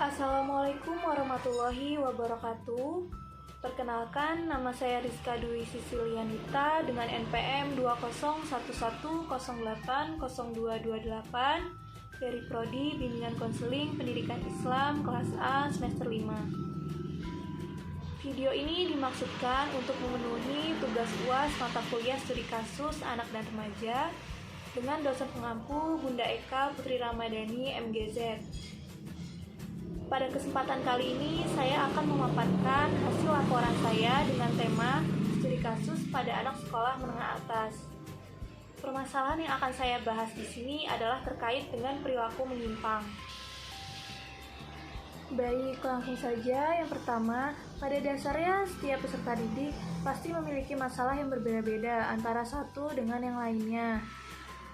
Assalamualaikum warahmatullahi wabarakatuh. Perkenalkan, nama saya Rizka Dwi Sisilianita dengan NPM 2011080228 dari Prodi Bimbingan Konseling Pendidikan Islam kelas A semester 5. Video ini dimaksudkan untuk memenuhi tugas UAS mata kuliah studi kasus anak dan remaja dengan dosen pengampu Bunda Eka Putri Ramadhani MGZ. Pada kesempatan kali ini, saya akan memaparkan hasil laporan saya dengan tema studi kasus pada anak sekolah menengah atas. Permasalahan yang akan saya bahas di sini adalah terkait dengan perilaku menyimpang. Baik, langsung saja. Yang pertama, pada dasarnya setiap peserta didik pasti memiliki masalah yang berbeda-beda antara satu dengan yang lainnya.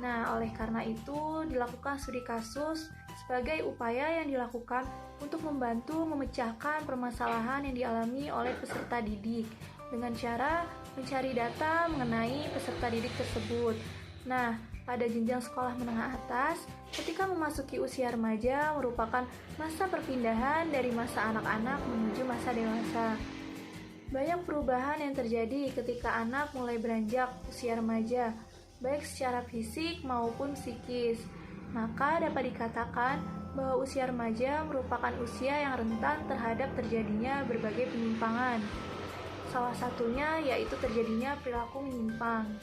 Nah, oleh karena itu dilakukan studi kasus sebagai upaya yang dilakukan untuk membantu memecahkan permasalahan yang dialami oleh peserta didik dengan cara mencari data mengenai peserta didik tersebut. Nah, pada jenjang sekolah menengah atas, ketika memasuki usia remaja merupakan masa perpindahan dari masa anak-anak menuju masa dewasa. Banyak perubahan yang terjadi ketika anak mulai beranjak usia remaja, baik secara fisik maupun psikis. Maka dapat dikatakan bahwa usia remaja merupakan usia yang rentan terhadap terjadinya berbagai penyimpangan. Salah satunya yaitu terjadinya perilaku menyimpang.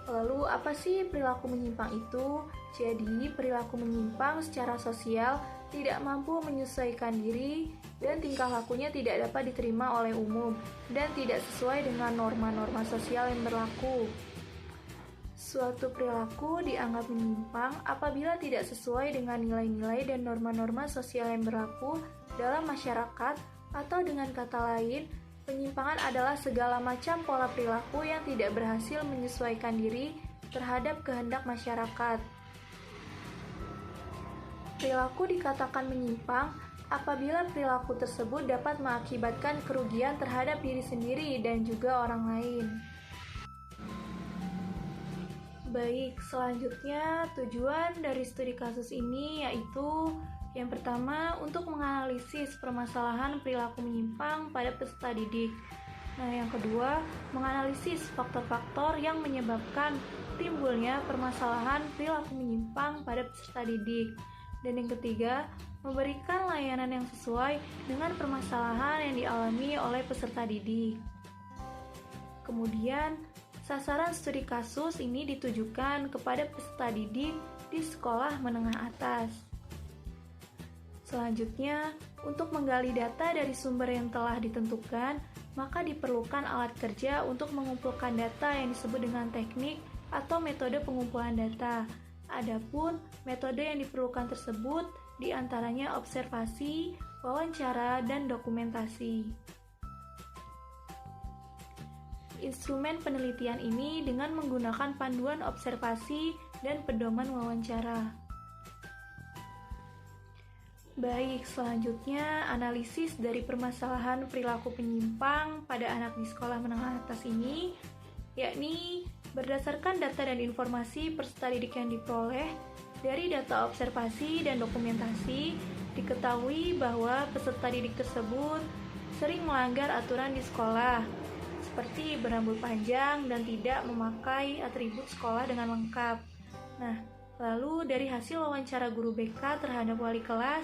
Lalu apa sih perilaku menyimpang itu? Jadi perilaku menyimpang secara sosial tidak mampu menyesuaikan diri dan tingkah lakunya tidak dapat diterima oleh umum dan tidak sesuai dengan norma-norma sosial yang berlaku. Suatu perilaku dianggap menyimpang apabila tidak sesuai dengan nilai-nilai dan norma-norma sosial yang berlaku dalam masyarakat, atau dengan kata lain, penyimpangan adalah segala macam pola perilaku yang tidak berhasil menyesuaikan diri terhadap kehendak masyarakat. Perilaku dikatakan menyimpang apabila perilaku tersebut dapat mengakibatkan kerugian terhadap diri sendiri dan juga orang lain. Baik, selanjutnya tujuan dari studi kasus ini yaitu yang pertama, untuk menganalisis permasalahan perilaku menyimpang pada peserta didik. Nah, yang kedua, menganalisis faktor-faktor yang menyebabkan timbulnya permasalahan perilaku menyimpang pada peserta didik. Dan yang ketiga, memberikan layanan yang sesuai dengan permasalahan yang dialami oleh peserta didik. Kemudian, sasaran studi kasus ini ditujukan kepada peserta didik di sekolah menengah atas. Selanjutnya, untuk menggali data dari sumber yang telah ditentukan, maka diperlukan alat kerja untuk mengumpulkan data yang disebut dengan teknik atau metode pengumpulan data. Adapun metode yang diperlukan tersebut diantaranya observasi, wawancara, dan dokumentasi. Instrumen penelitian ini dengan menggunakan panduan observasi dan pedoman wawancara. Baik, selanjutnya analisis dari permasalahan perilaku penyimpang pada anak di sekolah menengah atas ini, yakni berdasarkan data dan informasi peserta didik yang diperoleh dari data observasi dan dokumentasi, diketahui bahwa peserta didik tersebut sering melanggar aturan di sekolah, seperti berambut panjang dan tidak memakai atribut sekolah dengan lengkap. Nah, lalu dari hasil wawancara guru BK terhadap wali kelas,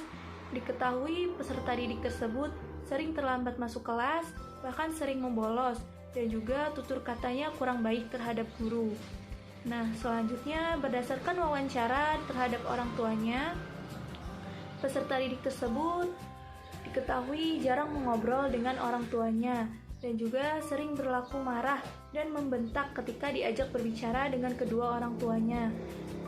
diketahui peserta didik tersebut sering terlambat masuk kelas, bahkan sering membolos, dan juga tutur katanya kurang baik terhadap guru. Nah, selanjutnya berdasarkan wawancara terhadap orang tuanya, peserta didik tersebut diketahui jarang mengobrol dengan orang tuanya, dan juga sering berlaku marah dan membentak ketika diajak berbicara dengan kedua orang tuanya.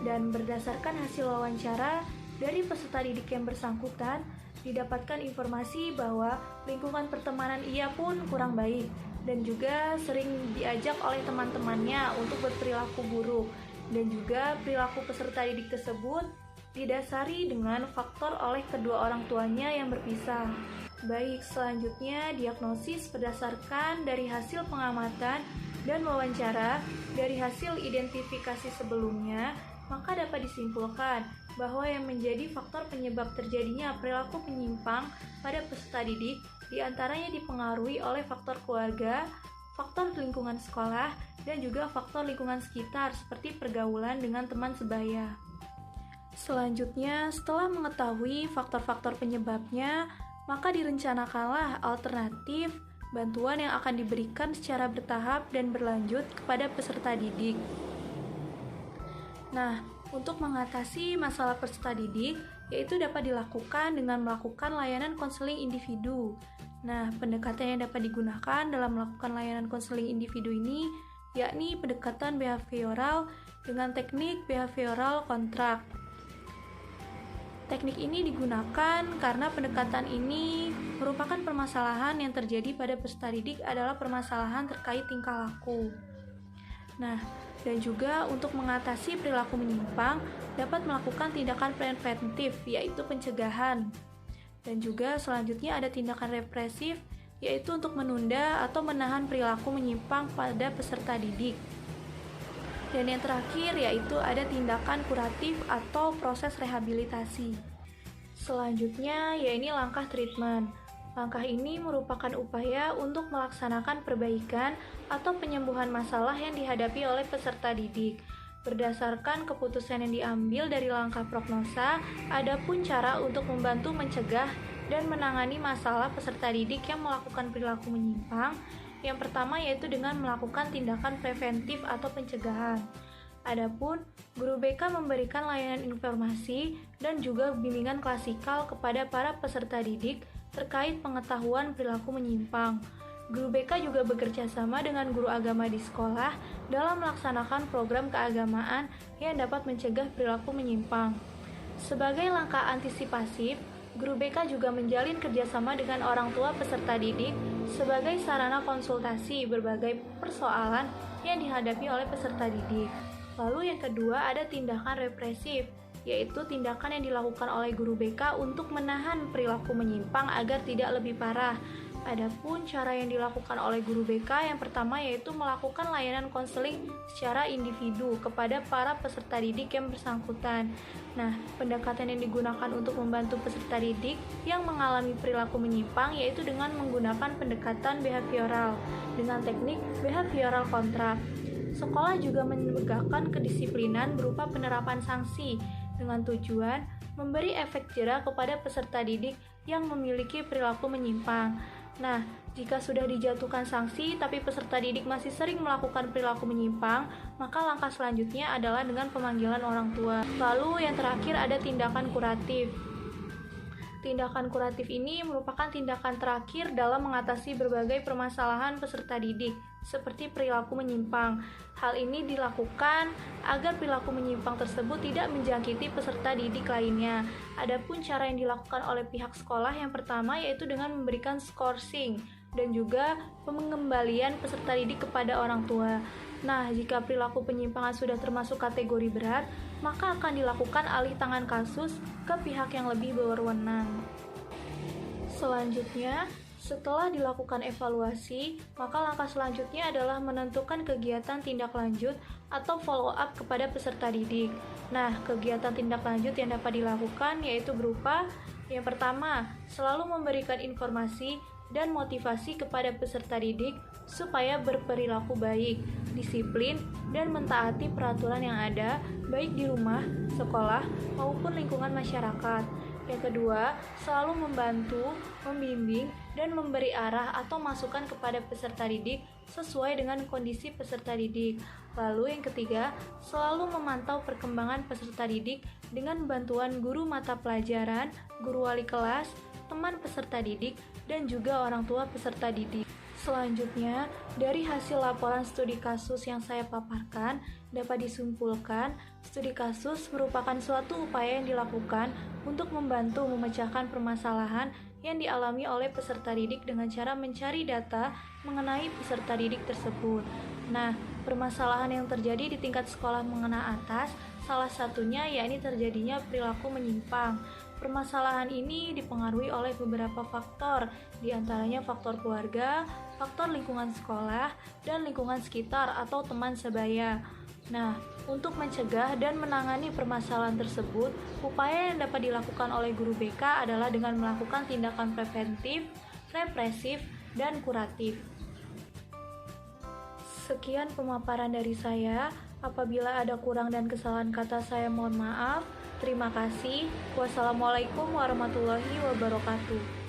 Dan berdasarkan hasil wawancara dari peserta didik yang bersangkutan, didapatkan informasi bahwa lingkungan pertemanan ia pun kurang baik, dan juga sering diajak oleh teman-temannya untuk berperilaku buruk, dan juga perilaku peserta didik tersebut didasari dengan faktor oleh kedua orang tuanya yang berpisah. Baik, selanjutnya diagnosis berdasarkan dari hasil pengamatan dan wawancara dari hasil identifikasi sebelumnya maka dapat disimpulkan bahwa yang menjadi faktor penyebab terjadinya perilaku penyimpang pada peserta didik diantaranya dipengaruhi oleh faktor keluarga, faktor lingkungan sekolah, dan juga faktor lingkungan sekitar seperti pergaulan dengan teman sebaya. Selanjutnya, setelah mengetahui faktor-faktor penyebabnya, maka direncanakanlah alternatif bantuan yang akan diberikan secara bertahap dan berlanjut kepada peserta didik. Nah, untuk mengatasi masalah peserta didik, yaitu dapat dilakukan dengan melakukan layanan konseling individu. Nah, pendekatan yang dapat digunakan dalam melakukan layanan konseling individu ini, yakni pendekatan behavioral dengan teknik behavioral kontrak. Teknik ini digunakan karena pendekatan ini merupakan permasalahan yang terjadi pada peserta didik adalah permasalahan terkait tingkah laku. Nah, dan juga untuk mengatasi perilaku menyimpang dapat melakukan tindakan preventif, yaitu pencegahan. Dan juga selanjutnya ada tindakan represif, yaitu untuk menunda atau menahan perilaku menyimpang pada peserta didik. Dan yang terakhir yaitu ada tindakan kuratif atau proses rehabilitasi. Selanjutnya yaitu langkah treatment. Langkah ini merupakan upaya untuk melaksanakan perbaikan atau penyembuhan masalah yang dihadapi oleh peserta didik. Berdasarkan keputusan yang diambil dari langkah prognosa, ada pun cara untuk membantu mencegah dan menangani masalah peserta didik yang melakukan perilaku menyimpang. Yang pertama yaitu dengan melakukan tindakan preventif atau pencegahan. Adapun guru BK memberikan layanan informasi dan juga bimbingan klasikal kepada para peserta didik terkait pengetahuan perilaku menyimpang. Guru BK juga bekerja sama dengan guru agama di sekolah dalam melaksanakan program keagamaan yang dapat mencegah perilaku menyimpang. Sebagai langkah antisipasif, guru BK juga menjalin kerjasama dengan orang tua peserta didik sebagai sarana konsultasi berbagai persoalan yang dihadapi oleh peserta didik. Lalu yang kedua ada tindakan represif, yaitu tindakan yang dilakukan oleh guru BK untuk menahan perilaku menyimpang agar tidak lebih parah. Adapun cara yang dilakukan oleh guru BK yang pertama yaitu melakukan layanan konseling secara individu kepada para peserta didik yang bersangkutan. Nah, pendekatan yang digunakan untuk membantu peserta didik yang mengalami perilaku menyimpang yaitu dengan menggunakan pendekatan behavioral dengan teknik behavioral kontrak. Sekolah juga menegakkan kedisiplinan berupa penerapan sanksi dengan tujuan memberi efek jera kepada peserta didik yang memiliki perilaku menyimpang. Nah, jika sudah dijatuhkan sanksi tapi peserta didik masih sering melakukan perilaku menyimpang, maka langkah selanjutnya adalah dengan pemanggilan orang tua. Lalu yang terakhir ada tindakan kuratif. Tindakan kuratif ini merupakan tindakan terakhir dalam mengatasi berbagai permasalahan peserta didik, seperti perilaku menyimpang. Hal ini dilakukan agar perilaku menyimpang tersebut tidak menjangkiti peserta didik lainnya. Adapun cara yang dilakukan oleh pihak sekolah yang pertama yaitu dengan memberikan skorsing dan juga pengembalian peserta didik kepada orang tua. Nah, jika perilaku penyimpangan sudah termasuk kategori berat, maka akan dilakukan alih tangan kasus ke pihak yang lebih berwenang. Selanjutnya, setelah dilakukan evaluasi, maka langkah selanjutnya adalah menentukan kegiatan tindak lanjut atau follow up kepada peserta didik. Nah, kegiatan tindak lanjut yang dapat dilakukan yaitu berupa yang pertama, selalu memberikan informasi dan motivasi kepada peserta didik supaya berperilaku baik, disiplin, dan mentaati peraturan yang ada baik di rumah, sekolah, maupun lingkungan masyarakat. Yang kedua, selalu membantu, membimbing, dan memberi arah atau masukan kepada peserta didik sesuai dengan kondisi peserta didik. Lalu yang ketiga, selalu memantau perkembangan peserta didik dengan bantuan guru mata pelajaran, guru wali kelas, teman peserta didik, dan juga orang tua peserta didik. Selanjutnya, dari hasil laporan studi kasus yang saya paparkan, dapat disimpulkan, studi kasus merupakan suatu upaya yang dilakukan untuk membantu memecahkan permasalahan yang dialami oleh peserta didik dengan cara mencari data mengenai peserta didik tersebut. Nah, permasalahan yang terjadi di tingkat sekolah menengah atas, salah satunya yakni terjadinya perilaku menyimpang. Permasalahan ini dipengaruhi oleh beberapa faktor, diantaranya faktor keluarga, faktor lingkungan sekolah, dan lingkungan sekitar atau teman sebaya. Nah, untuk mencegah dan menangani permasalahan tersebut, upaya yang dapat dilakukan oleh guru BK adalah dengan melakukan tindakan preventif, represif, dan kuratif. Sekian pemaparan dari saya. Apabila ada kurang dan kesalahan kata saya mohon maaf. Terima kasih. Wassalamualaikum warahmatullahi wabarakatuh.